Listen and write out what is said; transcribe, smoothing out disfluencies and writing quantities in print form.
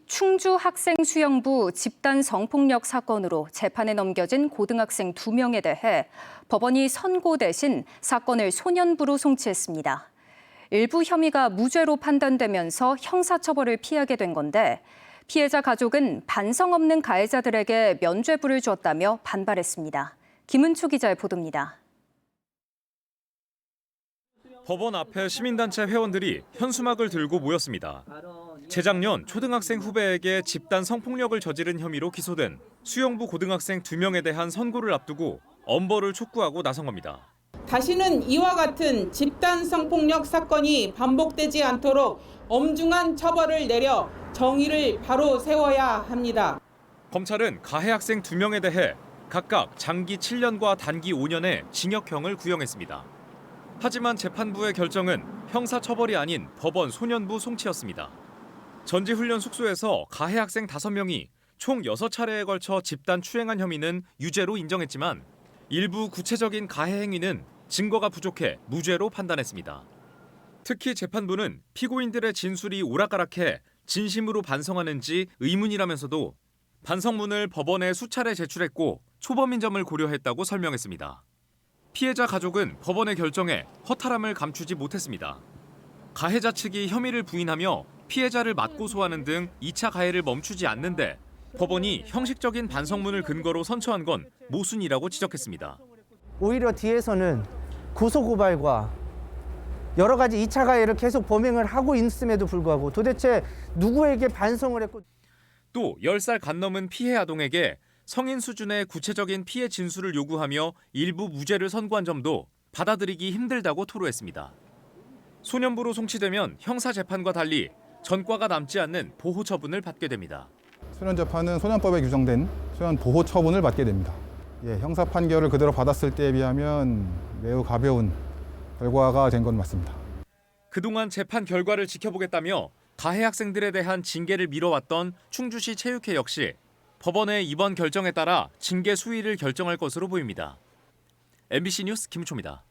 충주 학생 수영부 집단 성폭력 사건으로 재판에 넘겨진 고등학생 2명에 대해 법원이 선고 대신 사건을 소년부로 송치했습니다. 일부 혐의가 무죄로 판단되면서 형사처벌을 피하게 된 건데 피해자 가족은 반성 없는 가해자들에게 면죄부를 줬다며 반발했습니다. 김은초 기자의 보도입니다. 법원 앞에 시민단체 회원들이 현수막을 들고 모였습니다. 재작년 초등학생 후배에게 집단 성폭력을 저지른 혐의로 기소된 수영부 고등학생 2명에 대한 선고를 앞두고 엄벌을 촉구하고 나선 겁니다. 다시는 이와 같은 집단 성폭력 사건이 반복되지 않도록 엄중한 처벌을 내려 정의를 바로 세워야 합니다. 검찰은 가해 학생 2명에 대해 각각 장기 7년과 단기 5년의 징역형을 구형했습니다. 하지만 재판부의 결정은 형사처벌이 아닌 법원 소년부 송치였습니다. 전지훈련 숙소에서 가해 학생 5명이 총 6차례에 걸쳐 집단 추행한 혐의는 유죄로 인정했지만 일부 구체적인 가해 행위는 증거가 부족해 무죄로 판단했습니다. 특히 재판부는 피고인들의 진술이 오락가락해 진심으로 반성하는지 의문이라면서도 반성문을 법원에 수차례 제출했고 초범인 점을 고려했다고 설명했습니다. 피해자 가족은 법원의 결정에 허탈함을 감추지 못했습니다. 가해자 측이 혐의를 부인하며 피해자를 맞고소하는 등 2차 가해를 멈추지 않는데 법원이 형식적인 반성문을 근거로 선처한 건 모순이라고 지적했습니다. 오히려 뒤에서는 고소고발과 여러 가지 2차 가해를 계속 범행을 하고 있음에도 불구하고 도대체 누구에게 반성을 했고 또 10살 간 넘은 피해 아동에게 성인 수준의 구체적인 피해 진술을 요구하며 일부 무죄를 선고한 점도 받아들이기 힘들다고 토로했습니다. 소년부로 송치되면 형사재판과 달리 전과가 남지 않는 보호 처분을 받게 됩니다. 소년재판은 소년법에 규정된 소년 보호 처분을 받게 됩니다. 형사 판결을 그대로 받았을 때에 비하면 매우 가벼운 결과가 된 건 맞습니다. 그동안 재판 결과를 지켜보겠다며 가해 학생들에 대한 징계를 미뤄왔던 충주시 체육회 역시 법원의 이번 결정에 따라 징계 수위를 결정할 것으로 보입니다. MBC 뉴스 김우초입니다.